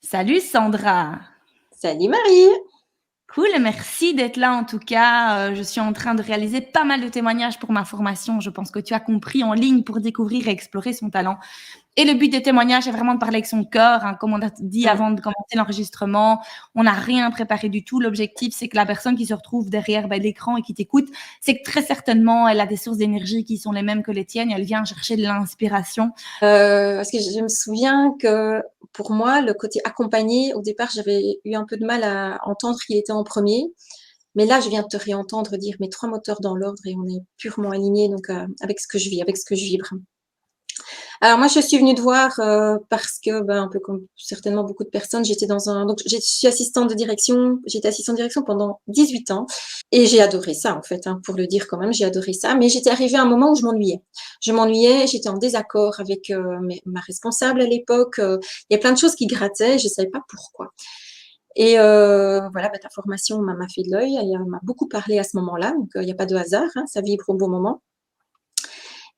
Salut Sandra. Salut Marie. Cool, merci d'être là en tout cas. Je suis en train de réaliser pas mal de témoignages pour ma formation. Je pense que tu as compris en ligne pour découvrir et explorer son talent. Et le but des témoignages, c'est vraiment de parler avec son cœur. Hein. Comme on a dit Mm. avant de commencer l'enregistrement, on n'a rien préparé du tout. L'objectif, c'est que la personne qui se retrouve derrière l'écran et qui t'écoute, c'est que très certainement, elle a des sources d'énergie qui sont les mêmes que les tiennes. Elle vient chercher de l'inspiration. Parce que je me souviens que pour moi, le côté accompagné, au départ, j'avais eu un peu de mal à entendre qu'il était en premier. Mais là, je viens de te réentendre dire mes trois moteurs dans l'ordre et on est purement alignés donc avec ce que je vis, avec ce que je vibre. Alors moi, je suis venue te voir parce que, un peu comme certainement beaucoup de personnes, j'étais donc je suis assistante de direction. J'étais assistante de direction pendant 18 ans et j'ai adoré ça en fait, hein, pour le dire quand même, j'ai adoré ça. Mais j'étais arrivée à un moment où je m'ennuyais. J'étais en désaccord avec ma responsable à l'époque. Il y a plein de choses qui grattaient, je savais pas pourquoi. Et voilà, ta formation m'a fait de l'œil, elle m'a beaucoup parlé à ce moment-là, donc il n'y a pas de hasard, hein, ça vibre au bon moment.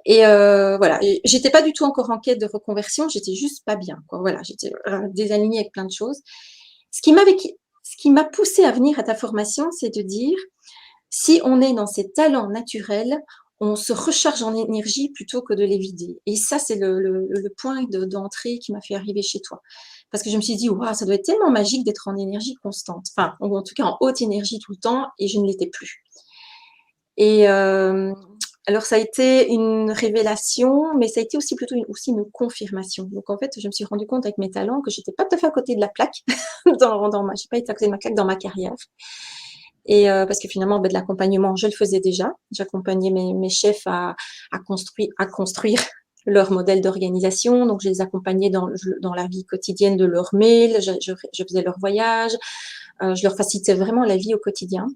Et voilà, j'étais pas du tout encore en quête de reconversion, j'étais juste pas bien, quoi. Voilà, j'étais désalignée avec plein de choses. Ce qui m'a poussée à venir à ta formation, c'est de dire, si on est dans ses talents naturels, on se recharge en énergie plutôt que de les vider. Et ça, c'est le point d'entrée qui m'a fait arriver chez toi. Parce que je me suis dit, waouh, ça doit être tellement magique d'être en énergie constante. Enfin, ou en tout cas en haute énergie tout le temps, et je ne l'étais plus. Et alors, ça a été une révélation, mais ça a été aussi plutôt une confirmation. Donc, en fait, je me suis rendu compte avec mes talents que j'étais pas tout à fait à côté de la plaque j'ai pas été à côté de ma plaque dans ma carrière. Et parce que finalement, de l'accompagnement, je le faisais déjà. J'accompagnais mes chefs à construire leur modèle d'organisation. Donc, je les accompagnais dans la vie quotidienne de leur mail. Je faisais leur voyage. Je leur facilitais vraiment la vie au quotidien.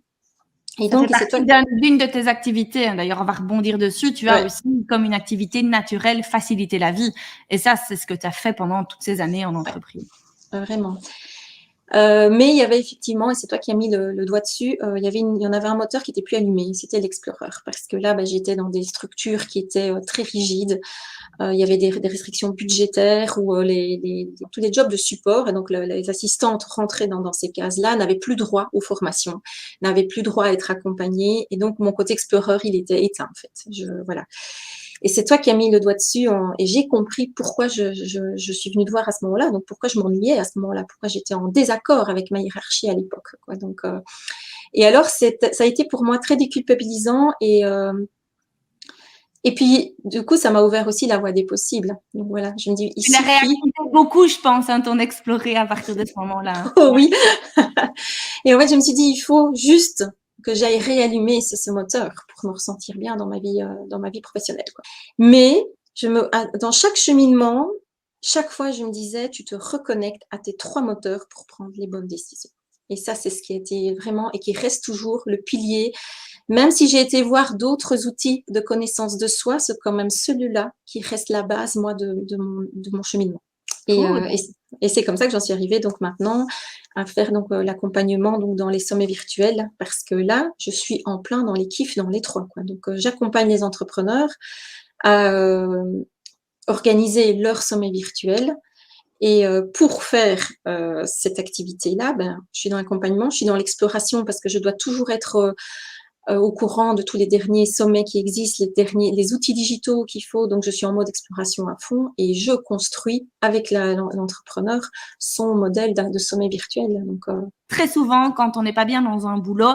Et Ça fait donc, c'est toi. partie d'une de tes activités. Hein. D'ailleurs, on va rebondir dessus. Tu as Ouais, aussi, comme une activité naturelle, faciliter la vie. Et ça, c'est ce que tu as fait pendant toutes ces années en ouais, entreprise. vraiment. Mais il y avait effectivement, et c'est toi qui as mis le doigt dessus, il y en avait un moteur qui était plus allumé, c'était l'Explorer. Parce que là, j'étais dans des structures qui étaient très rigides. Il y avait des restrictions budgétaires où tous les jobs de support, et donc les assistantes rentrées dans ces cases-là, n'avaient plus droit aux formations, n'avaient plus droit à être accompagnées. Et donc, mon côté Explorer, il était éteint, en fait. Voilà. Et c'est toi qui as mis le doigt dessus et j'ai compris pourquoi je suis venue te voir à ce moment-là, donc pourquoi je m'ennuyais à ce moment-là, pourquoi j'étais en désaccord avec ma hiérarchie à l'époque. Quoi. Donc, et alors, ça a été pour moi très déculpabilisant et puis, du coup, ça m'a ouvert aussi la voie des possibles. Donc voilà, je me dis, il Tu l'as suffit. réactivé beaucoup, je pense, hein, ton explorer à partir de ce moment-là. Oh oui. Et en fait, je me suis dit, il faut juste que j'aille réallumer ce moteur pour me ressentir bien dans ma vie professionnelle. Quoi. Mais dans chaque cheminement, chaque fois, je me disais, tu te reconnectes à tes trois moteurs pour prendre les bonnes décisions. Et ça, c'est ce qui a été vraiment et qui reste toujours le pilier. Même si j'ai été voir d'autres outils de connaissance de soi, c'est quand même celui-là qui reste la base, moi, de mon cheminement. Et, Cool. euh, et, et c'est comme ça que j'en suis arrivée donc maintenant à faire donc l'accompagnement donc dans les sommets virtuels parce que là, je suis en plein dans les kiffs dans les trois. Quoi. Donc j'accompagne les entrepreneurs à organiser leur sommet virtuel. Et pour faire cette activité-là, je suis dans l'accompagnement, je suis dans l'exploration parce que je dois toujours être au courant de tous les derniers sommets qui existent, les outils digitaux qu'il faut. Donc, je suis en mode exploration à fond et je construis avec l'entrepreneur son modèle de sommet virtuel. Donc, Très souvent, quand on n'est pas bien dans un boulot,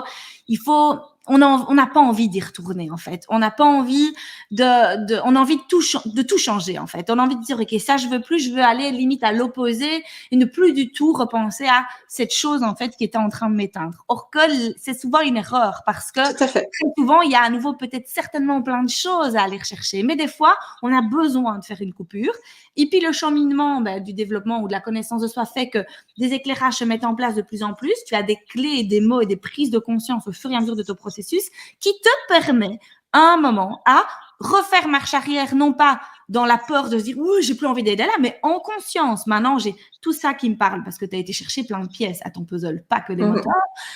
on n'a pas envie d'y retourner en fait. On n'a pas envie on a envie de tout changer en fait. On a envie de dire ok, ça je veux plus, je veux aller limite à l'opposé et ne plus du tout repenser à cette chose en fait qui était en train de m'éteindre. Or que c'est souvent une erreur parce que tout à fait. très souvent il y a à nouveau peut-être certainement plein de choses à aller rechercher, mais des fois on a besoin de faire une coupure. Et puis le cheminement du développement ou de la connaissance de soi fait que des éclairages se mettent en place de plus en plus, tu as des clés, des mots et des prises de conscience au fur et à mesure de ton processus qui te permet à un moment à refaire marche arrière, non pas dans la peur de se dire ouh, j'ai plus envie d'être là, mais en conscience. Maintenant, j'ai tout ça qui me parle parce que tu as été chercher plein de pièces à ton puzzle, pas que des moteurs.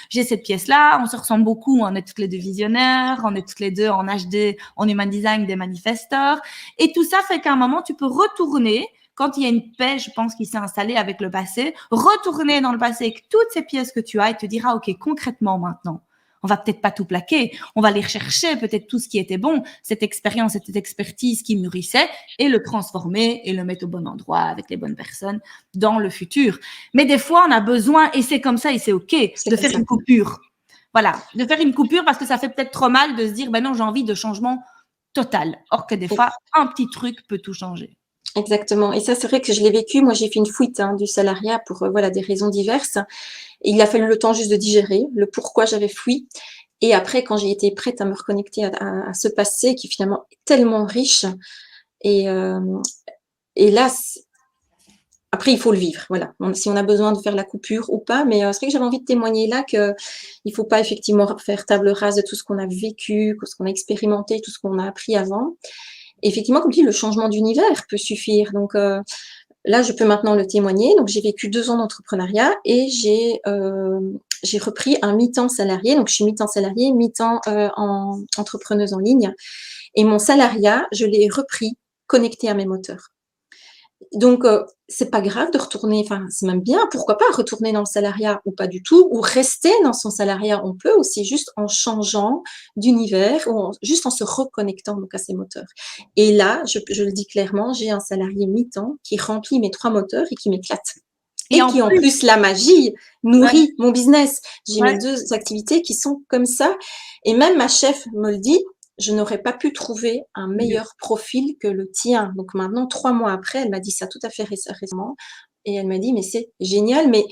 J'ai cette pièce-là, on se ressemble beaucoup, on est toutes les deux visionnaires, on est toutes les deux en HD, en human design des manifesteurs. Et tout ça fait qu'à un moment, tu peux retourner quand il y a une paix, je pense, qui s'est installée avec le passé, retourner dans le passé avec toutes ces pièces que tu as et te dire, ah, ok, concrètement maintenant, on va peut-être pas tout plaquer, on va aller rechercher peut-être tout ce qui était bon, cette expérience, cette expertise qui mûrissait, et le transformer et le mettre au bon endroit avec les bonnes personnes dans le futur. Mais des fois, on a besoin, et c'est comme ça, et c'est ok, de faire une coupure. Voilà, de faire une coupure parce que ça fait peut-être trop mal de se dire, ben non, j'ai envie de changement total. Or que des fois, un petit truc peut tout changer. Exactement. Et ça, c'est vrai que je l'ai vécu. Moi, j'ai fait une fuite du salariat pour voilà, des raisons diverses. Et il a fallu le temps juste de digérer le pourquoi j'avais fui. Et après, quand j'ai été prête à me reconnecter à ce passé qui finalement est tellement riche, et là, après, il faut le vivre. Voilà. Si on a besoin de faire la coupure ou pas, mais c'est vrai que j'avais envie de témoigner là qu'il ne faut pas effectivement faire table rase de tout ce qu'on a vécu, tout ce qu'on a expérimenté, tout ce qu'on a appris avant. Et effectivement, comme tu dis, le changement d'univers peut suffire. Donc là, je peux maintenant le témoigner. Donc j'ai vécu 2 ans d'entrepreneuriat et j'ai repris un mi-temps salarié. Donc je suis mi-temps salarié, mi-temps en entrepreneuse en ligne. Et mon salariat, je l'ai repris connecté à mes moteurs. Donc c'est pas grave de retourner, enfin c'est même bien, pourquoi pas retourner dans le salariat ou pas du tout, ou rester dans son salariat, on peut aussi juste en changeant d'univers ou juste en se reconnectant donc à ses moteurs. Et là, je le dis clairement, j'ai un salarié mi-temps qui remplit mes 3 moteurs et qui m'éclate. Et qui en plus, la magie nourrit mon business. J'ai mes 2 activités qui sont comme ça. Et même ma chef me le dit, je n'aurais pas pu trouver un meilleur profil que le tien. Donc maintenant, 3 mois après, elle m'a dit ça tout à fait récemment. Et elle m'a dit, mais c'est génial. Mais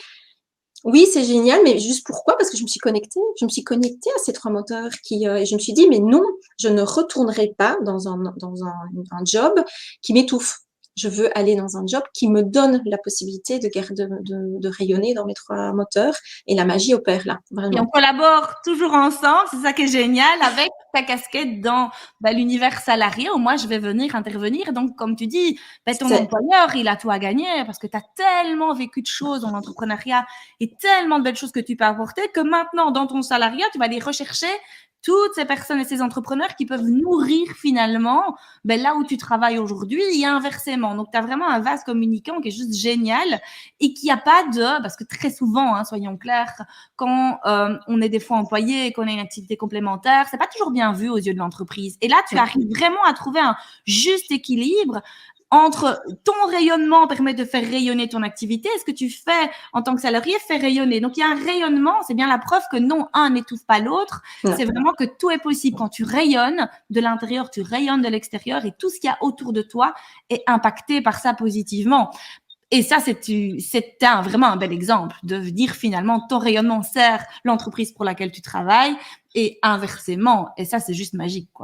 oui, c'est génial, mais juste pourquoi? Parce que je me suis connectée. Je me suis connectée à ces 3 moteurs et je me suis dit, mais non, je ne retournerai pas dans un job qui m'étouffe. Je veux aller dans un job qui me donne la possibilité de rayonner dans mes 3 moteurs. Et la magie opère là, vraiment. Et on collabore toujours ensemble, c'est ça qui est génial, avec ta casquette dans l'univers salarié où moi je vais venir intervenir. Donc, comme tu dis, ton employeur, il a tout à gagner parce que tu as tellement vécu de choses dans l'entrepreneuriat et tellement de belles choses que tu peux apporter que maintenant, dans ton salariat, tu vas aller rechercher toutes ces personnes et ces entrepreneurs qui peuvent nourrir finalement là où tu travailles aujourd'hui et inversement. Donc, tu as vraiment un vase communicant qui est juste génial et qui a pas de... Parce que très souvent, soyons clairs, quand on est des fois employé et qu'on a une activité complémentaire, c'est pas toujours bien vu aux yeux de l'entreprise. Et là, tu arrives vraiment à trouver un juste équilibre entre ton rayonnement permet de faire rayonner ton activité et ce que tu fais en tant que salarié fait rayonner. Donc, il y a un rayonnement, c'est bien la preuve que non, un n'étouffe pas l'autre. C'est vraiment que tout est possible. Quand tu rayonnes de l'intérieur, tu rayonnes de l'extérieur et tout ce qu'il y a autour de toi est impacté par ça positivement. Et ça, c'est vraiment un bel exemple de dire finalement ton rayonnement sert l'entreprise pour laquelle tu travailles et inversement. Et ça, c'est juste magique, quoi.